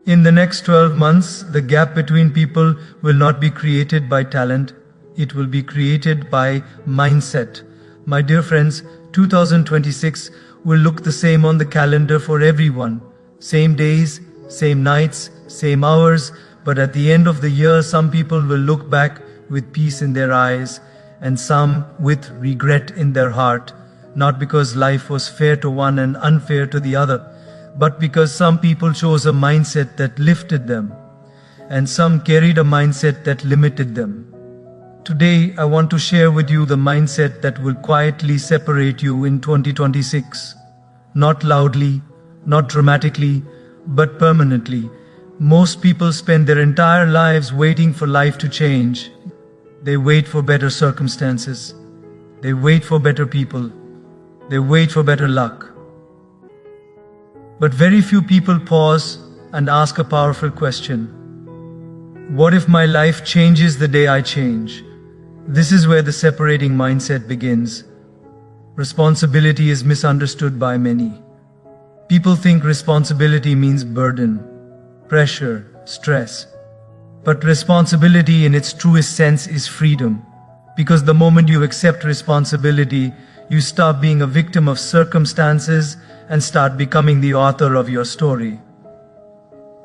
In the next 12 months, the gap between people will not be created by talent, it will be created by mindset. My dear friends, 2026 will look the same on the calendar for everyone. Same days, same nights, same hours, but at the end of the year, some people will look back with peace in their eyes and some with regret in their heart, not because life was fair to one and unfair to the other, but because some people chose a mindset that lifted them, and some carried a mindset that limited them. Today, I want to share with you the mindset that will quietly separate you in 2026. Not loudly, not dramatically, but permanently. Most people spend their entire lives waiting for life to change. They wait for better circumstances. They wait for better people. They wait for better luck. But very few people pause and ask a powerful question. What if my life changes the day I change? This is where the separating mindset begins. Responsibility is misunderstood by many. People think responsibility means burden, pressure, stress. But responsibility in its truest sense is freedom. Because the moment you accept responsibility, you stop being a victim of circumstances and start becoming the author of your story.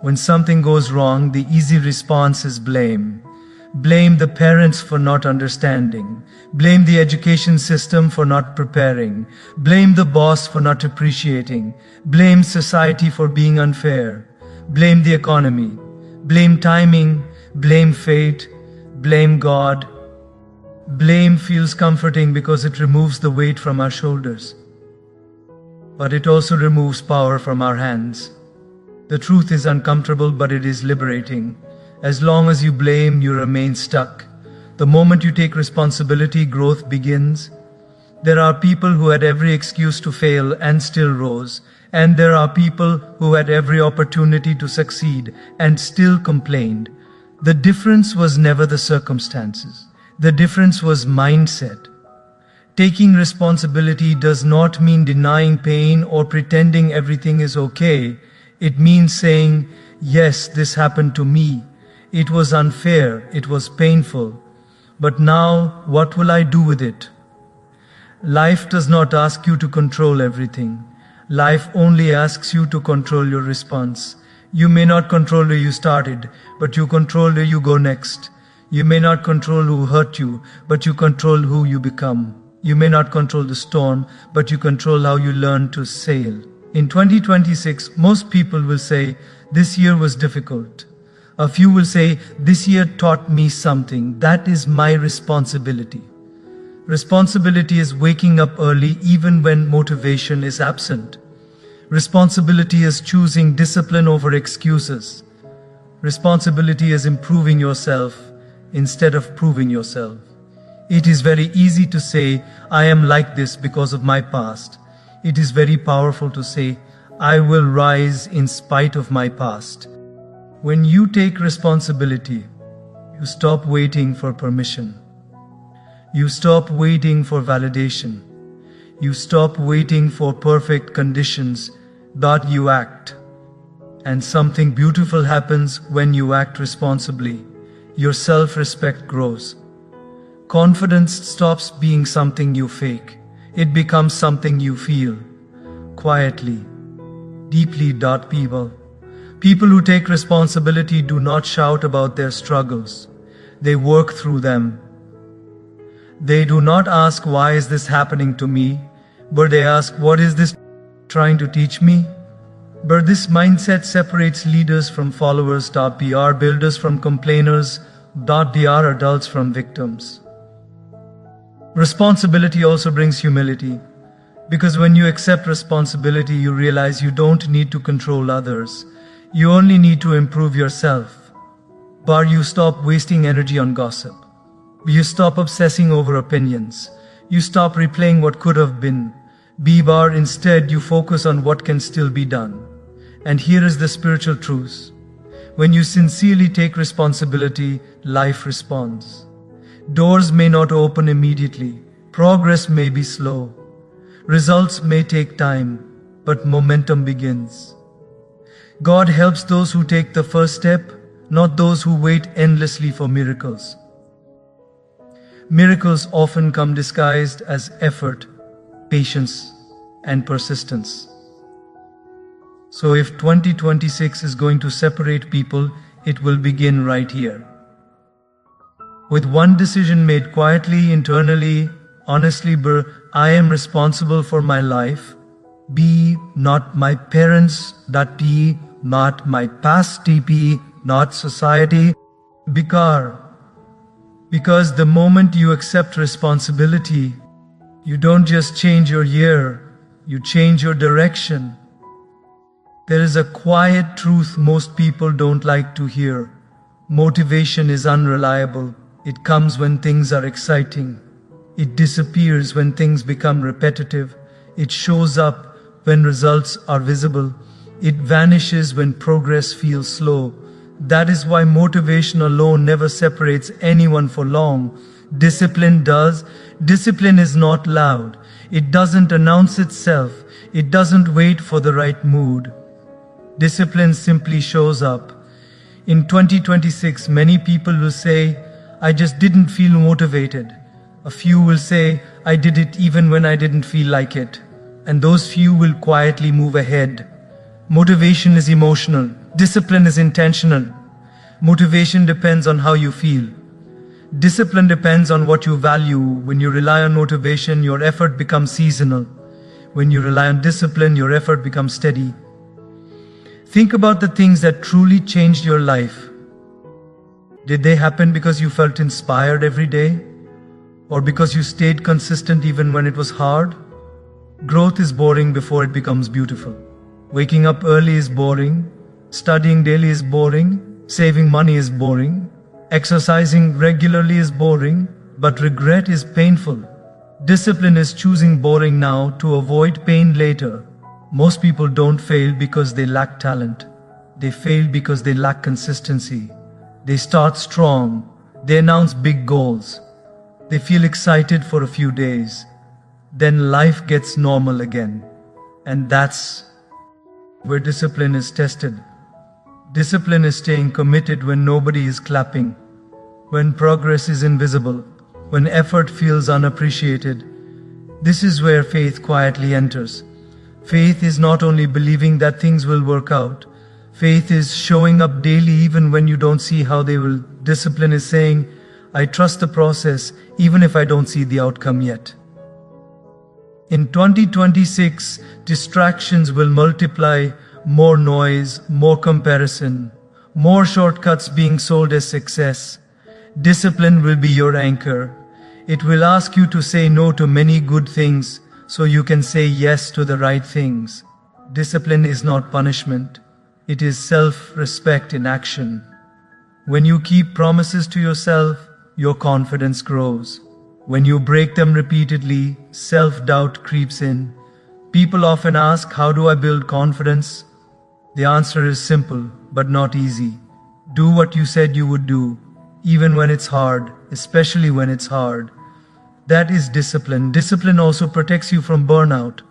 When something goes wrong, the easy response is blame. Blame the parents for not understanding. Blame the education system for not preparing. Blame the boss for not appreciating. Blame society for being unfair. Blame the economy. Blame timing. Blame fate. Blame God. Blame feels comforting because it removes the weight from our shoulders. But it also removes power from our hands. The truth is uncomfortable, but it is liberating. As long as you blame, you remain stuck. The moment you take responsibility, growth begins. There are people who had every excuse to fail and still rose. And there are people who had every opportunity to succeed and still complained. The difference was never the circumstances. The difference was mindset. Taking responsibility does not mean denying pain or pretending everything is okay. It means saying, yes, this happened to me. It was unfair, it was painful. But now, what will I do with it? Life does not ask you to control everything. Life only asks you to control your response. You may not control where you started, but you control where you go next. You may not control who hurt you, but you control who you become. You may not control the storm, but you control how you learn to sail. In 2026, most people will say, this year was difficult. A few will say, this year taught me something. That is my responsibility. Responsibility is waking up early even when motivation is absent. Responsibility is choosing discipline over excuses. Responsibility is improving yourself instead of proving yourself. It is very easy to say, I am like this because of my past. It is very powerful to say, I will rise in spite of my past. When you take responsibility, you stop waiting for permission. You stop waiting for validation. You stop waiting for perfect conditions, but you act. And something beautiful happens when you act responsibly. Your self-respect grows. Confidence stops being something you fake. It becomes something you feel. Quietly, deeply. People who take responsibility do not shout about their struggles. They work through them. They do not ask, why is this happening to me? But they ask, what is this trying to teach me? But this mindset separates leaders from followers. Br builders from complainers. Dr adults from victims. Responsibility also brings humility. Because when you accept responsibility, you realize you don't need to control others. You only need to improve yourself. But you stop wasting energy on gossip. You stop obsessing over opinions. You stop replaying what could have been. Instead, you focus on what can still be done. And here is the spiritual truth. When you sincerely take responsibility, life responds. Doors may not open immediately. Progress may be slow. Results may take time, but momentum begins. God helps those who take the first step, not those who wait endlessly for miracles. Miracles often come disguised as effort, patience, and persistence. So if 2026 is going to separate people, it will begin right here. With one decision made quietly, internally, honestly, I am responsible for my life. B, not my parents. T, not my past. TP, not society. Because the moment you accept responsibility, you don't just change your year, you change your direction. There is a quiet truth most people don't like to hear. Motivation is unreliable. It comes when things are exciting. It disappears when things become repetitive. It shows up when results are visible. It vanishes when progress feels slow. That is why motivation alone never separates anyone for long. Discipline does. Discipline is not loud. It doesn't announce itself. It doesn't wait for the right mood. Discipline simply shows up. In 2026, many people will say, I just didn't feel motivated. A few will say, I did it even when I didn't feel like it. And those few will quietly move ahead. Motivation is emotional. Discipline is intentional. Motivation depends on how you feel. Discipline depends on what you value. When you rely on motivation, your effort becomes seasonal. When you rely on discipline, your effort becomes steady. Think about the things that truly changed your life. Did they happen because you felt inspired every day? Or because you stayed consistent even when it was hard? Growth is boring before it becomes beautiful. Waking up early is boring. Studying daily is boring. Saving money is boring. Exercising regularly is boring. But regret is painful. Discipline is choosing boring now to avoid pain later. Most people don't fail because they lack talent. They fail because they lack consistency. They start strong. They announce big goals. They feel excited for a few days. Then life gets normal again. And that's where discipline is tested. Discipline is staying committed when nobody is clapping, when progress is invisible, when effort feels unappreciated. This is where faith quietly enters. Faith is not only believing that things will work out. Faith is showing up daily even when you don't see how they will. Discipline is saying, I trust the process even if I don't see the outcome yet. In 2026, distractions will multiply. More noise, more comparison, more shortcuts being sold as success. Discipline will be your anchor. It will ask you to say no to many good things so you can say yes to the right things. Discipline is not punishment. It is self-respect in action. When you keep promises to yourself, your confidence grows. When you break them repeatedly, self-doubt creeps in. People often ask, how do I build confidence? The answer is simple, but not easy. Do what you said you would do, even when it's hard, especially when it's hard. That is discipline. Discipline also protects you from burnout,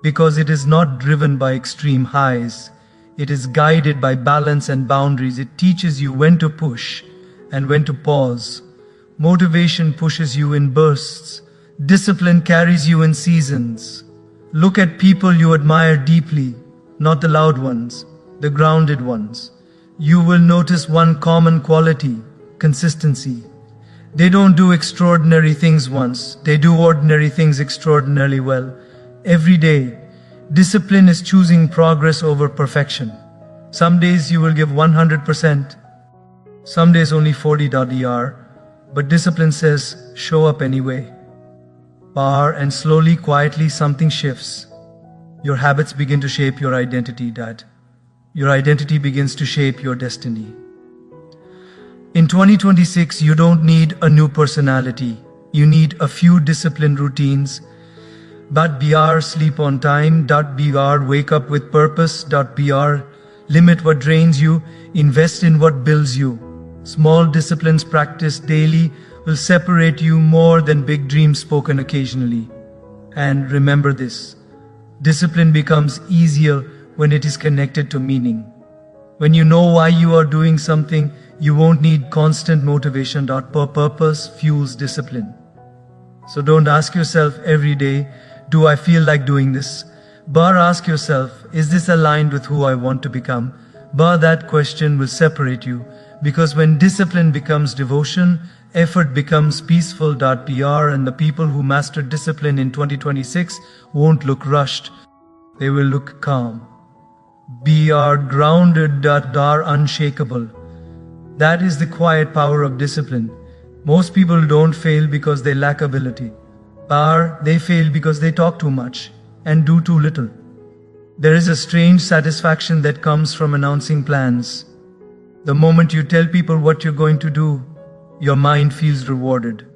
because it is not driven by extreme highs. It is guided by balance and boundaries. It teaches you when to push and when to pause. Motivation pushes you in bursts. Discipline carries you in seasons. Look at people you admire deeply, not the loud ones, the grounded ones. You will notice one common quality: consistency. They don't do extraordinary things once, they do ordinary things extraordinarily well. Every day, discipline is choosing progress over perfection. Some days you will give 100%, some days only 40.er, but discipline says, show up anyway. And slowly, quietly, something shifts. Your habits begin to shape your identity, Dad. Your identity begins to shape your destiny. In 2026, you don't need a new personality. You need a few disciplined routines. Sleep on time. Wake up with purpose. Limit what drains you. Invest in what builds you. Small disciplines practiced daily will separate you more than big dreams spoken occasionally. And remember this: discipline becomes easier when it is connected to meaning. When you know why you are doing something, you won't need constant motivation. Purpose fuels discipline. So don't ask yourself every day, do I feel like doing this? But ask yourself, is this aligned with who I want to become? But that question will separate you, because when discipline becomes devotion, effort becomes peaceful. And the people who master discipline in 2026 won't look rushed. They will look calm. Grounded. Unshakable. That is the quiet power of discipline. Most people don't fail because they lack ability. They fail because they talk too much and do too little. There is a strange satisfaction that comes from announcing plans. The moment you tell people what you're going to do, your mind feels rewarded.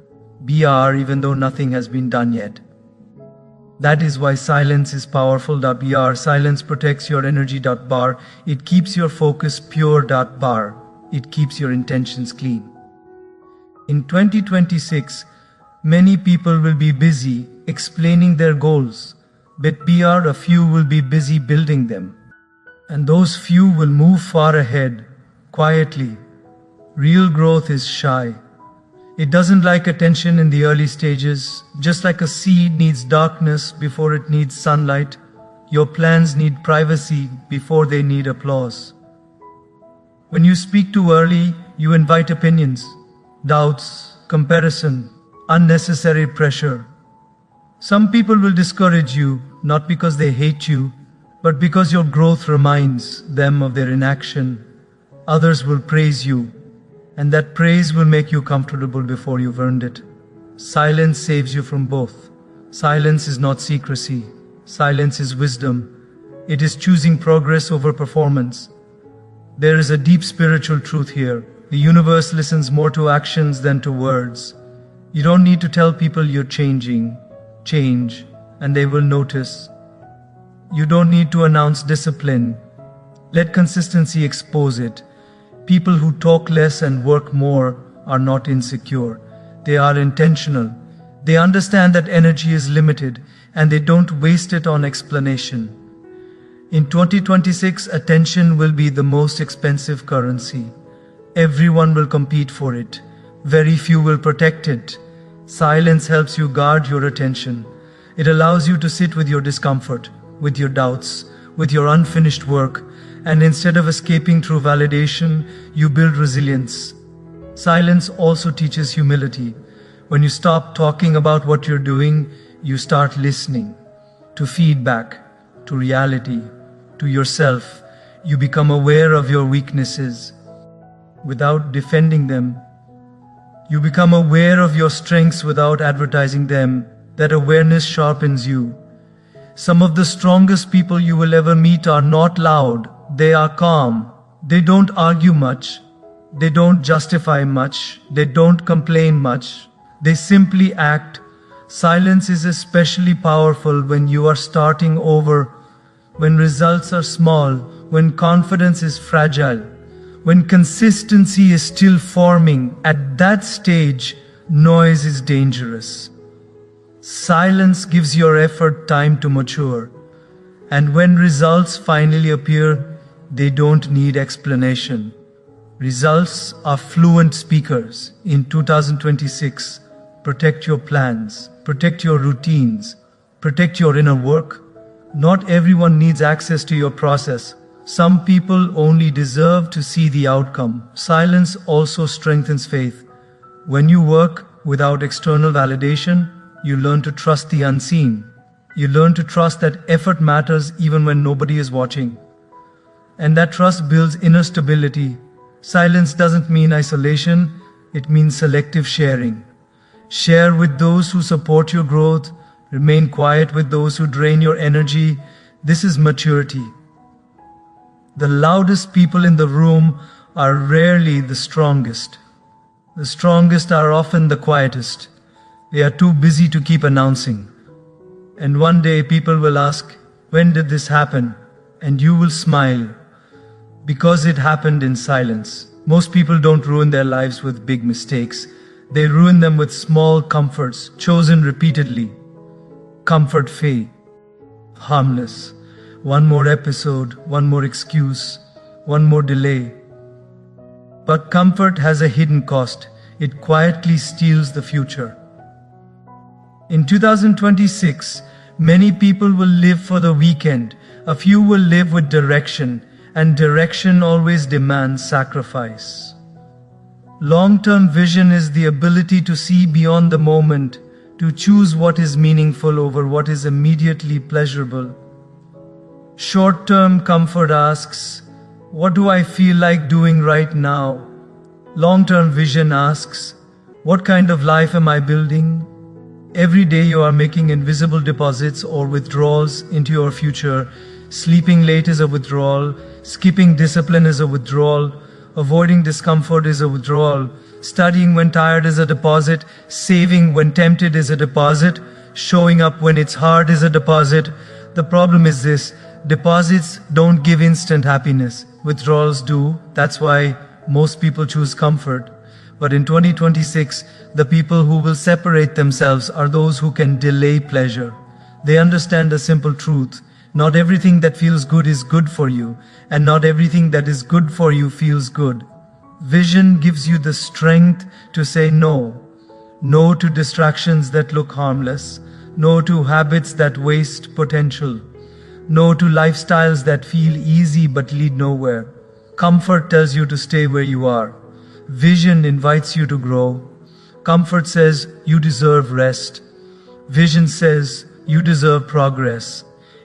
Even though nothing has been done yet. That is why silence is powerful. Silence protects your energy. It keeps your focus pure. It keeps your intentions clean. In 2026, many people will be busy explaining their goals, but a few will be busy building them. And those few will move far ahead, quietly. Real growth is shy. It doesn't like attention in the early stages. Just like a seed needs darkness before it needs sunlight, your plans need privacy before they need applause. When you speak too early, you invite opinions, doubts, comparison, unnecessary pressure. Some people will discourage you, not because they hate you, but because your growth reminds them of their inaction. Others will praise you, and that praise will make you comfortable before you've earned it. Silence saves you from both. Silence is not secrecy. Silence is wisdom. It is choosing progress over performance. There is a deep spiritual truth here. The universe listens more to actions than to words. You don't need to tell people you're changing. Change, and they will notice. You don't need to announce discipline. Let consistency expose it. People who talk less and work more are not insecure. They are intentional. They understand that energy is limited, and they don't waste it on explanation. In 2026, attention will be the most expensive currency. Everyone will compete for it. Very few will protect it. Silence helps you guard your attention. It allows you to sit with your discomfort, with your doubts, with your unfinished work, and instead of escaping through validation, you build resilience. Silence also teaches humility. When you stop talking about what you're doing, you start listening to feedback, to reality, to yourself. You become aware of your weaknesses without defending them. You become aware of your strengths without advertising them. That awareness sharpens you. Some of the strongest people you will ever meet are not loud. They are calm. They don't argue much. They don't justify much. They don't complain much. They simply act. Silence is especially powerful when you are starting over, when results are small, when confidence is fragile, when consistency is still forming. At that stage, noise is dangerous. Silence gives your effort time to mature. And when results finally appear, they don't need explanation. Results are fluent speakers. In 2026, protect your plans, protect your routines, protect your inner work. Not everyone needs access to your process. Some people only deserve to see the outcome. Silence also strengthens faith. When you work without external validation, you learn to trust the unseen. You learn to trust that effort matters even when nobody is watching. And that trust builds inner stability. Silence doesn't mean isolation, it means selective sharing. Share with those who support your growth. Remain quiet with those who drain your energy. This is maturity. The loudest people in the room are rarely the strongest. The strongest are often the quietest. They are too busy to keep announcing. And one day people will ask, when did this happen? And you will smile. Because it happened in silence. Most people don't ruin their lives with big mistakes. They ruin them with small comforts, chosen repeatedly. Comfort fade. Harmless. One more episode, one more excuse, one more delay. But comfort has a hidden cost. It quietly steals the future. In 2026, many people will live for the weekend. A few will live with direction, and direction always demands sacrifice. Long-term vision is the ability to see beyond the moment, to choose what is meaningful over what is immediately pleasurable. Short-term comfort asks, what do I feel like doing right now? Long-term vision asks, what kind of life am I building? Every day you are making invisible deposits or withdrawals into your future. Sleeping late is a withdrawal. Skipping discipline is a withdrawal. Avoiding discomfort is a withdrawal. Studying when tired is a deposit. Saving when tempted is a deposit. Showing up when it's hard is a deposit. The problem is this: deposits don't give instant happiness. Withdrawals do. That's why most people choose comfort. But in 2026, the people who will separate themselves are those who can delay pleasure. They understand a simple truth. Not everything that feels good is good for you, and not everything that is good for you feels good. Vision gives you the strength to say no. No to distractions that look harmless. No to habits that waste potential. No to lifestyles that feel easy but lead nowhere. Comfort tells you to stay where you are. Vision invites you to grow. Comfort says you deserve rest. Vision says you deserve progress.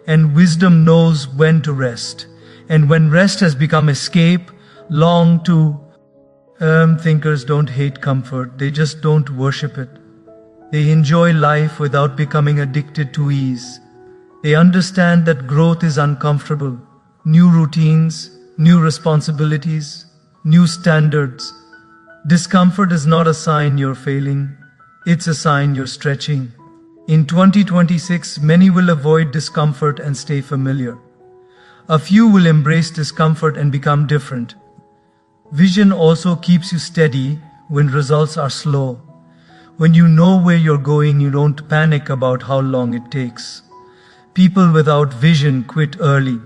And wisdom knows when to rest. And when rest has become escape, long to thinkers don't hate comfort, they just don't worship it. They enjoy life without becoming addicted to ease. They understand that growth is uncomfortable. New routines, new responsibilities, new standards. Discomfort is not a sign you're failing. It's a sign you're stretching. In 2026, many will avoid discomfort and stay familiar. A few will embrace discomfort and become different. Vision also keeps you steady when results are slow. When you know where you're going, you don't panic about how long it takes. People without vision quit early.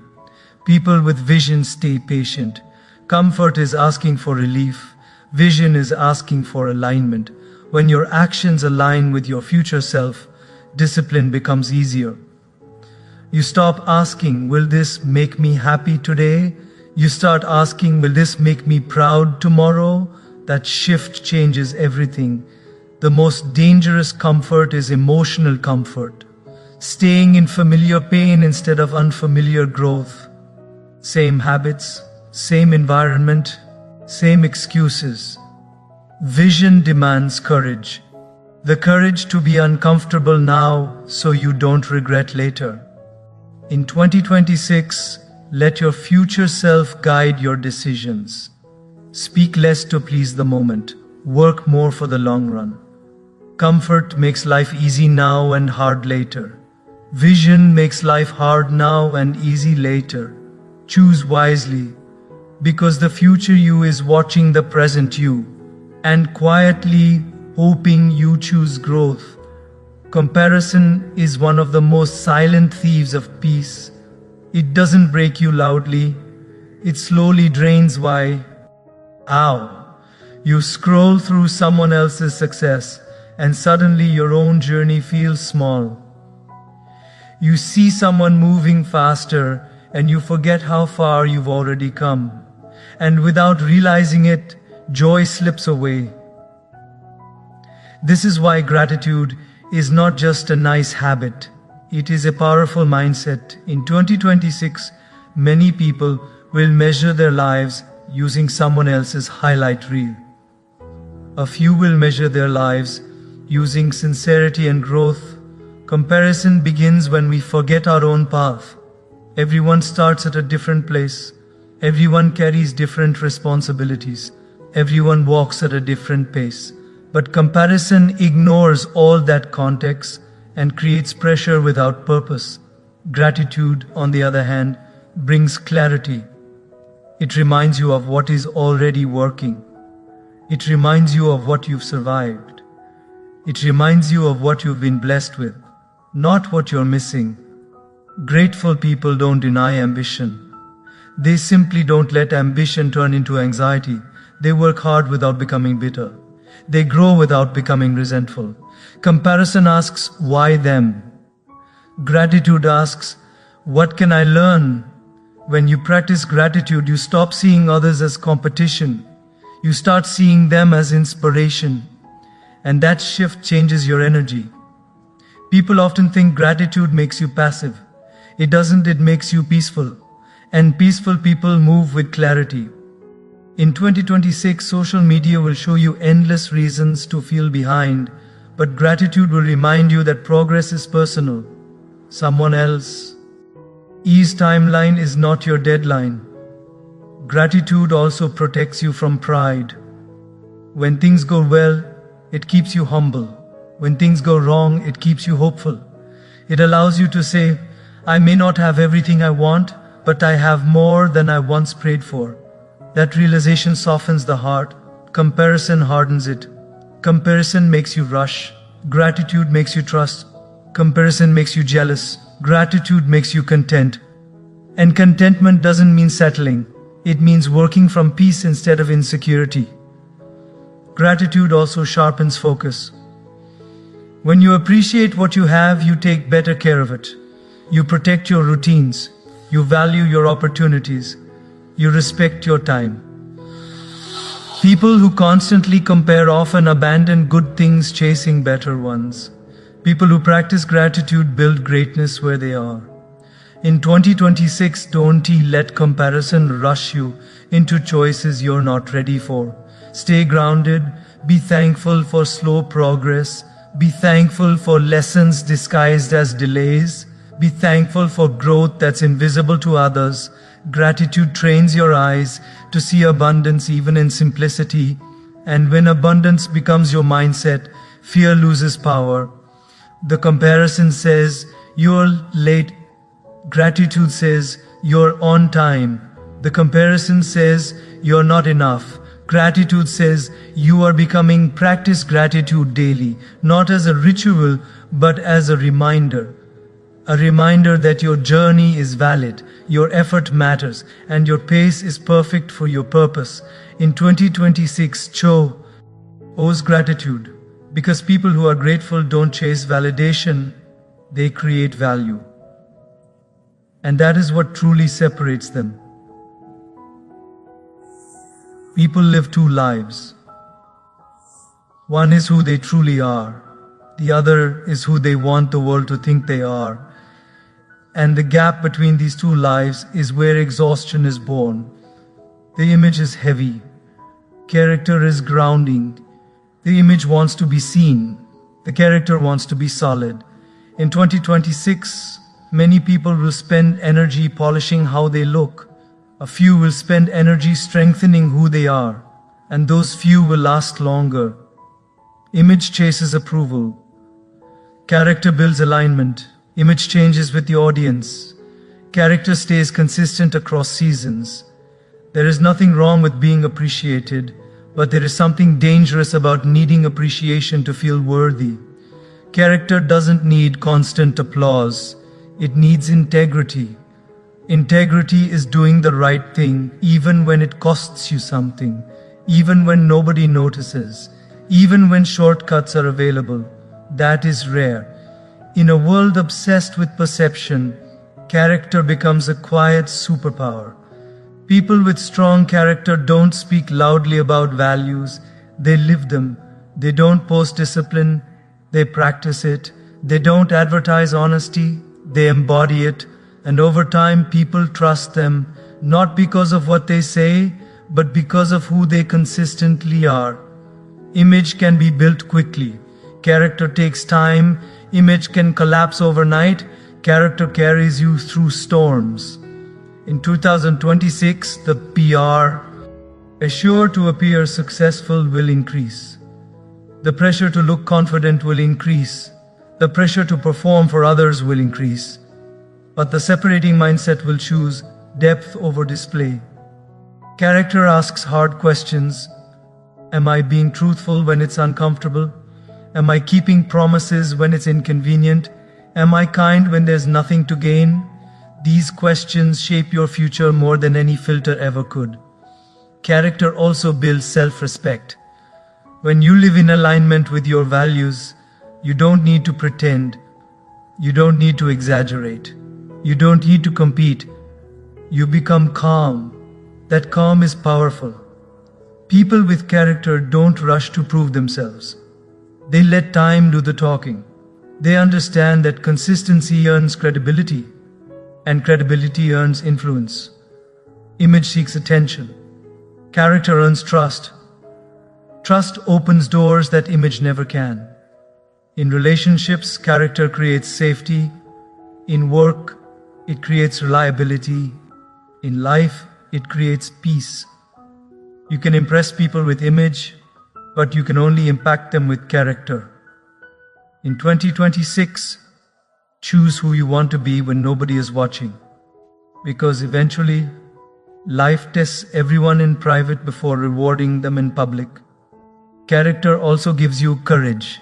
People with vision stay patient. Comfort is asking for relief. Vision is asking for alignment. When your actions align with your future self, discipline becomes easier. You stop asking, will this make me happy today? You start asking, will this make me proud tomorrow? That shift changes everything. The most dangerous comfort is emotional comfort. Staying in familiar pain instead of unfamiliar growth. Same habits, same environment, same excuses. Vision demands courage. The courage to be uncomfortable now so you don't regret later. In 2026, let your future self guide your decisions. Speak less to please the moment. Work more for the long run. Comfort makes life easy now and hard later. Vision makes life hard now and easy later. Choose wisely, because the future you is watching the present you, and quietly hoping you choose growth. Comparison is one of the most silent thieves of peace. It doesn't break you loudly. It slowly drains why. Ow. You scroll through someone else's success, and suddenly your own journey feels small. You see someone moving faster, and you forget how far you've already come. And without realizing it, joy slips away. This is why gratitude is not just a nice habit. It is a powerful mindset. In 2026, many people will measure their lives using someone else's highlight reel. A few will measure their lives using sincerity and growth. Comparison begins when we forget our own path. Everyone starts at a different place. Everyone carries different responsibilities. Everyone walks at a different pace. But comparison ignores all that context and creates pressure without purpose. Gratitude, on the other hand, brings clarity. It reminds you of what is already working. It reminds you of what you've survived. It reminds you of what you've been blessed with, not what you're missing. Grateful people don't deny ambition. They simply don't let ambition turn into anxiety. They work hard without becoming bitter. They grow without becoming resentful. Comparison asks, why them? Gratitude asks, what can I learn? When you practice gratitude, you stop seeing others as competition. You start seeing them as inspiration. And that shift changes your energy. People often think gratitude makes you passive. It doesn't, it makes you peaceful. And peaceful people move with clarity. In 2026, social media will show you endless reasons to feel behind, but gratitude will remind you that progress is personal. Someone else. Ease timeline is not your deadline. Gratitude also protects you from pride. When things go well, it keeps you humble. When things go wrong, it keeps you hopeful. It allows you to say, I may not have everything I want, but I have more than I once prayed for. That realization softens the heart. Comparison hardens it. Comparison makes you rush. Gratitude makes you trust. Comparison makes you jealous. Gratitude makes you content. And contentment doesn't mean settling. It means working from peace instead of insecurity. Gratitude also sharpens focus. When you appreciate what you have, you take better care of it. You protect your routines. You value your opportunities. You respect your time. People who constantly compare often abandon good things chasing better ones. People who practice gratitude build greatness where they are. In 2026, don't let comparison rush you into choices you're not ready for. Stay grounded. Be thankful for slow progress. Be thankful for lessons disguised as delays. Be thankful for growth that's invisible to others. Gratitude trains your eyes to see abundance even in simplicity. And when abundance becomes your mindset, fear loses power. The comparison says, you're late. Gratitude says, you're on time. The comparison says, you're not enough. Gratitude says, you are becoming. Practice gratitude daily, not as a ritual, but as a reminder. A reminder that your journey is valid, your effort matters, and your pace is perfect for your purpose. In 2026, Cho owes gratitude because people who are grateful don't chase validation, they create value. And that is what truly separates them. People live two lives. One is who they truly are. The other is who they want the world to think they are. And the gap between these two lives is where exhaustion is born. The image is heavy. Character is grounding. The image wants to be seen. The character wants to be solid. In 2026, many people will spend energy polishing how they look. A few will spend energy strengthening who they are. And those few will last longer. Image chases approval. Character builds alignment. Image changes with the audience. Character stays consistent across seasons. There is nothing wrong with being appreciated, but there is something dangerous about needing appreciation to feel worthy. Character doesn't need constant applause. It needs integrity. Integrity is doing the right thing even when it costs you something, even when nobody notices, even when shortcuts are available. That is rare. In a world obsessed with perception, character becomes a quiet superpower. People with strong character don't speak loudly about values, they live them. They don't post discipline, they practice it. They don't advertise honesty, they embody it. And over time, people trust them, not because of what they say, but because of who they consistently are. Image can be built quickly. Character takes time. Image can collapse overnight. Character carries you through storms. In 2026, the PR, assure to appear successful, will increase. The pressure to look confident will increase. The pressure to perform for others will increase. But the separating mindset will choose depth over display. Character asks hard questions. Am I being truthful when it's uncomfortable? Am I keeping promises when it's inconvenient? Am I kind when there's nothing to gain? These questions shape your future more than any filter ever could. Character also builds self-respect. When you live in alignment with your values, you don't need to pretend, you don't need to exaggerate, you don't need to compete. You become calm. That calm is powerful. People with character don't rush to prove themselves. They let time do the talking. They understand that consistency earns credibility, and credibility earns influence. Image seeks attention. Character earns trust. Trust opens doors that image never can. In relationships, character creates safety. In work, it creates reliability. In life, it creates peace. You can impress people with image, but you can only impact them with character. In 2026, choose who you want to be when nobody is watching. Because eventually, life tests everyone in private before rewarding them in public. Character also gives you courage.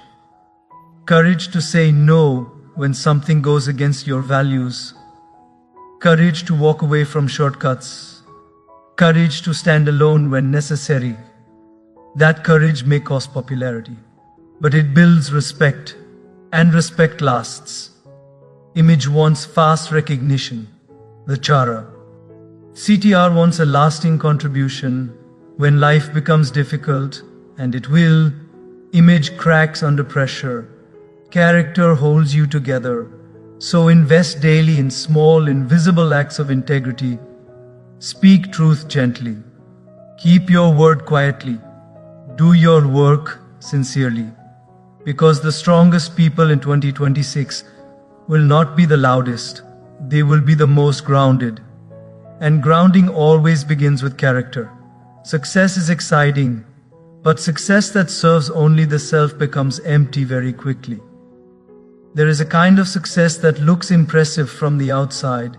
Courage to say no when something goes against your values. Courage to walk away from shortcuts. Courage to stand alone when necessary. That courage may cost popularity, but it builds respect, and respect lasts. Image wants fast recognition, the chara. CTR wants a lasting contribution. When life becomes difficult, and it will, image cracks under pressure. Character holds you together. So invest daily in small, invisible acts of integrity. Speak truth gently. Keep your word quietly. Do your work sincerely. Because the strongest people in 2026 will not be the loudest. They will be the most grounded. And grounding always begins with character. Success is exciting, but success that serves only the self becomes empty very quickly. There is a kind of success that looks impressive from the outside,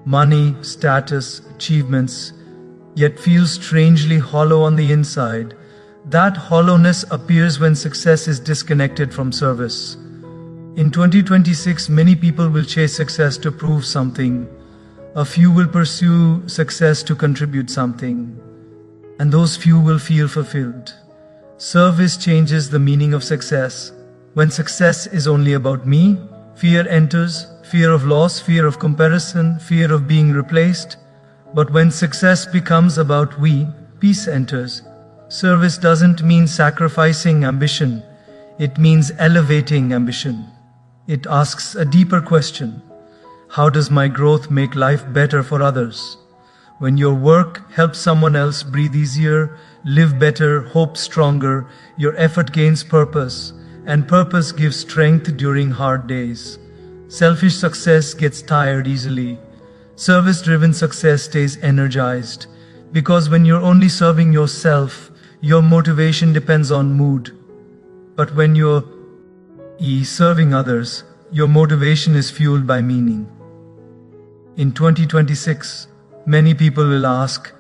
money, status, achievements, yet feels strangely hollow on the inside. That hollowness appears when success is disconnected from service. In 2026, many people will chase success to prove something. A few will pursue success to contribute something. And those few will feel fulfilled. Service changes the meaning of success. When success is only about me, fear enters, fear of loss, fear of comparison, fear of being replaced. But when success becomes about we, peace enters. Service doesn't mean sacrificing ambition. It means elevating ambition. It asks a deeper question. How does my growth make life better for others? When your work helps someone else breathe easier, live better, hope stronger, your effort gains purpose, and purpose gives strength during hard days. Selfish success gets tired easily. Service-driven success stays energized. Because when you're only serving yourself, your motivation depends on mood. But when you're serving others, your motivation is fueled by meaning. In 2026, many people will ask,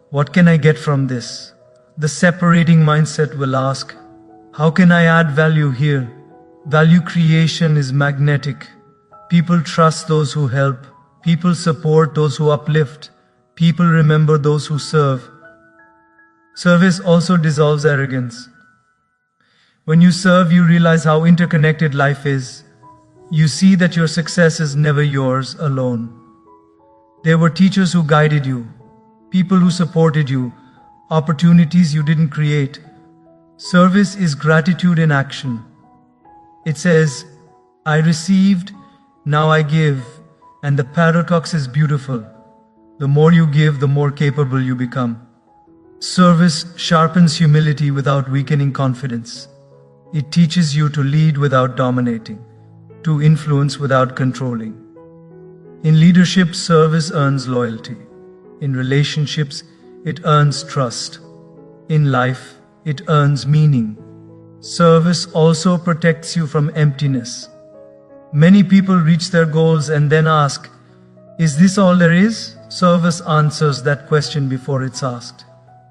what can I get from this? The separating mindset will ask, how can I add value here? Value creation is magnetic. People trust those who help. People support those who uplift. People remember those who serve. Service also dissolves arrogance. When you serve, you realize how interconnected life is. You see that your success is never yours alone. There were teachers who guided you, people who supported you, opportunities you didn't create. Service is gratitude in action. It says, I received, now I give, and the paradox is beautiful. The more you give, the more capable you become. Service sharpens humility without weakening confidence. It teaches you to lead without dominating, to influence without controlling. In leadership, service earns loyalty. In relationships, it earns trust. In life, it earns meaning. Service also protects you from emptiness. Many people reach their goals and then ask, is this all there is? Service answers that question before it's asked.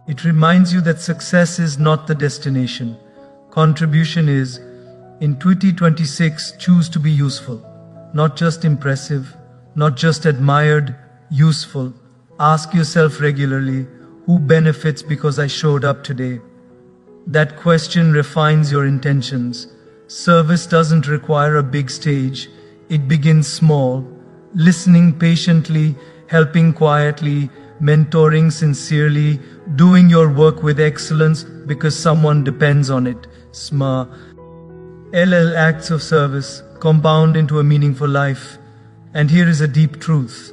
It reminds you that success is not the destination. Contribution is. In 2026, choose to be useful, not just impressive, not just admired, useful. Ask yourself regularly, who benefits because I showed up today? That question refines your intentions. Service doesn't require a big stage. It begins small, listening patiently, helping quietly, mentoring sincerely, doing your work with excellence because someone depends on it. SMA. LL acts of service compound into a meaningful life. And here is a deep truth.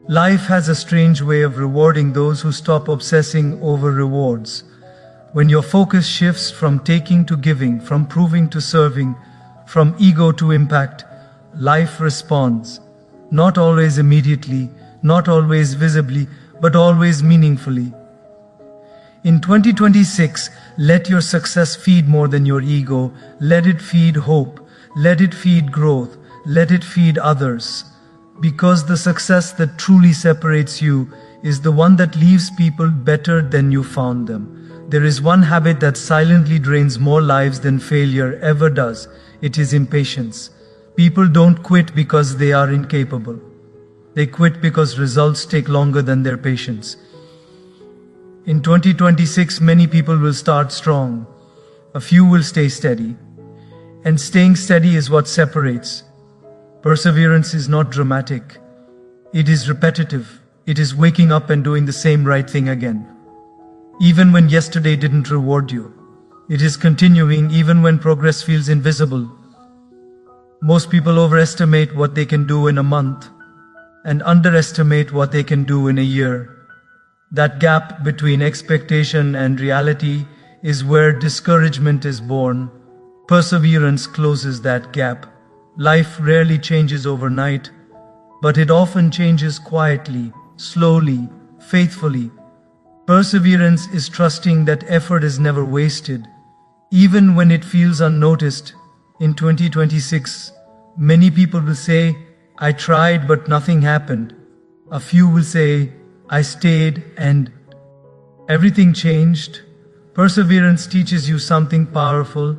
Life has a strange way of rewarding those who stop obsessing over rewards. When your focus shifts from taking to giving, from proving to serving, from ego to impact, life responds. Not always immediately, not always visibly, but always meaningfully. In 2026, let your success feed more than your ego. Let it feed hope. Let it feed growth. Let it feed others. Because the success that truly separates you is the one that leaves people better than you found them. There is one habit that silently drains more lives than failure ever does. It is impatience. People don't quit because they are incapable. They quit because results take longer than their patience. In 2026, many people will start strong. A few will stay steady. And staying steady is what separates. Perseverance is not dramatic. It is repetitive. It is waking up and doing the same right thing again. Even when yesterday didn't reward you. It is continuing even when progress feels invisible. Most people overestimate what they can do in a month and underestimate what they can do in a year. That gap between expectation and reality is where discouragement is born. Perseverance closes that gap. Life rarely changes overnight, but it often changes quietly, slowly, faithfully. Perseverance is trusting that effort is never wasted, even when it feels unnoticed. In 2026, many people will say, I tried but nothing happened. A few will say, I stayed and everything changed. Perseverance teaches you something powerful.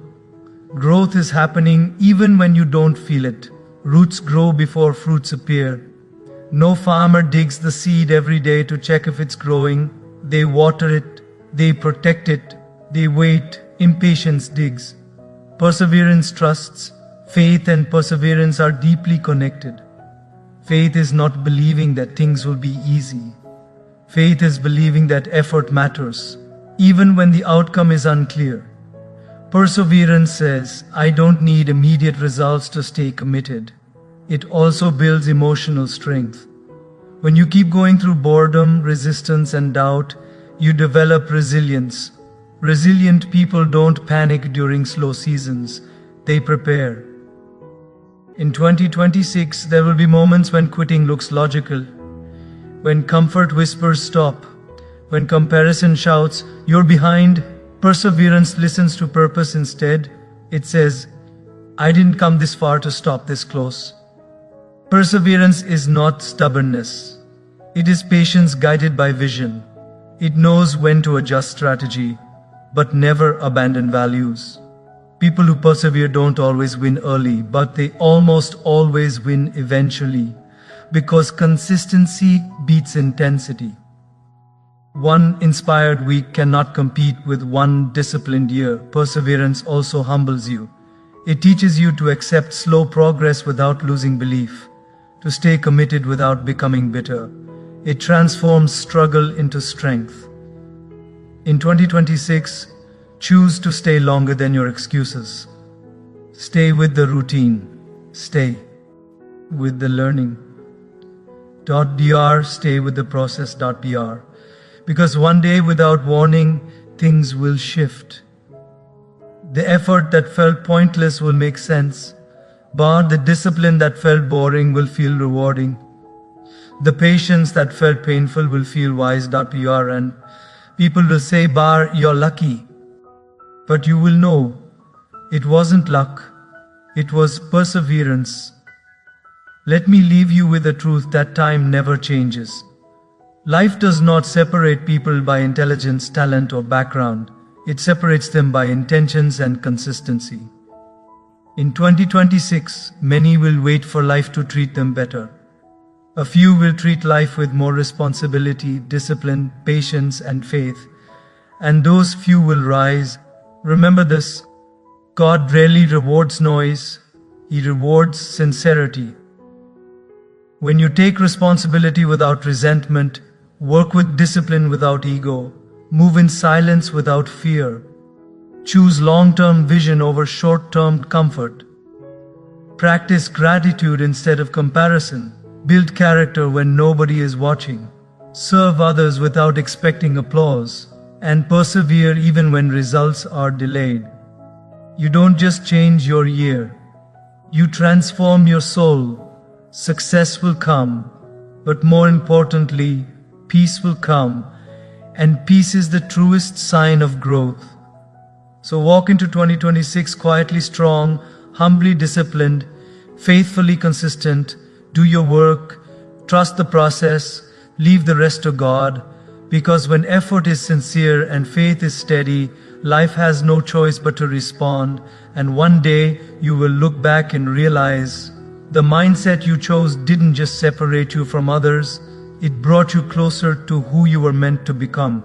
Growth is happening even when you don't feel it. Roots grow before fruits appear. No farmer digs the seed every day to check if it's growing. They water it, they protect it, they wait. Impatience digs. Perseverance trusts. Faith and perseverance are deeply connected. Faith is not believing that things will be easy. Faith is believing that effort matters, even when the outcome is unclear. Perseverance says, I don't need immediate results to stay committed. It also builds emotional strength. When you keep going through boredom, resistance, and doubt, you develop resilience. Resilient people don't panic during slow seasons. They prepare. In 2026, there will be moments when quitting looks logical, when comfort whispers stop, when comparison shouts, you're behind. Perseverance listens to purpose instead. It says, I didn't come this far to stop this close. Perseverance is not stubbornness. It is patience guided by vision. It knows when to adjust strategy, but never abandon values. People who persevere don't always win early, but they almost always win eventually, because consistency beats intensity. One inspired week cannot compete with one disciplined year. Perseverance also humbles you. It teaches you to accept slow progress without losing belief, to stay committed without becoming bitter. It transforms struggle into strength. In 2026, choose to stay longer than your excuses. Stay with the routine. Stay with the learning. .dr, stay with the process. .br. Because one day without warning, things will shift. The effort that felt pointless will make sense. The discipline that felt boring will feel rewarding. The patience that felt painful will feel wise. .pr. And people will say, you're lucky. But you will know, it wasn't luck. It was perseverance. Let me leave you with the truth that time never changes. Life does not separate people by intelligence, talent, or background. It separates them by intentions and consistency. In 2026, many will wait for life to treat them better. A few will treat life with more responsibility, discipline, patience, and faith. And those few will rise. Remember this: God rarely rewards noise, He rewards sincerity. When you take responsibility without resentment, work with discipline without ego, move in silence without fear, choose long-term vision over short-term comfort, practice gratitude instead of comparison, build character when nobody is watching, serve others without expecting applause, and persevere even when results are delayed. You don't just change your year, you transform your soul. Success will come, but more importantly, peace will come, and peace is the truest sign of growth. So walk into 2026 quietly strong, humbly disciplined, faithfully consistent. Do your work, trust the process, leave the rest to God, because when effort is sincere and faith is steady, life has no choice but to respond, and one day you will look back and realize the mindset you chose didn't just separate you from others, it brought you closer to who you were meant to become.